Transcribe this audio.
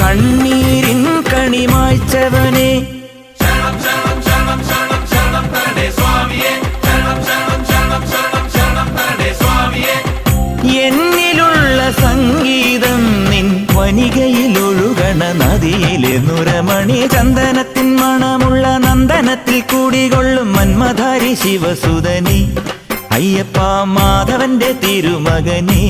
കണ്ണീരിൻ കണിമായ്ച്ചവനെ എന്നിലുള്ള സംഗീതം നിൻ വനികയിലൊഴുകണ നദിയിലെ നുരമണി ചന്ദനത്തിൻ മണമുള്ള നന്ദനത്തിൽ കൂടികൊള്ളും മന്മധാരി ശിവസുതനി അയ്യപ്പ മാധവന്റെ തിരുമകനേ.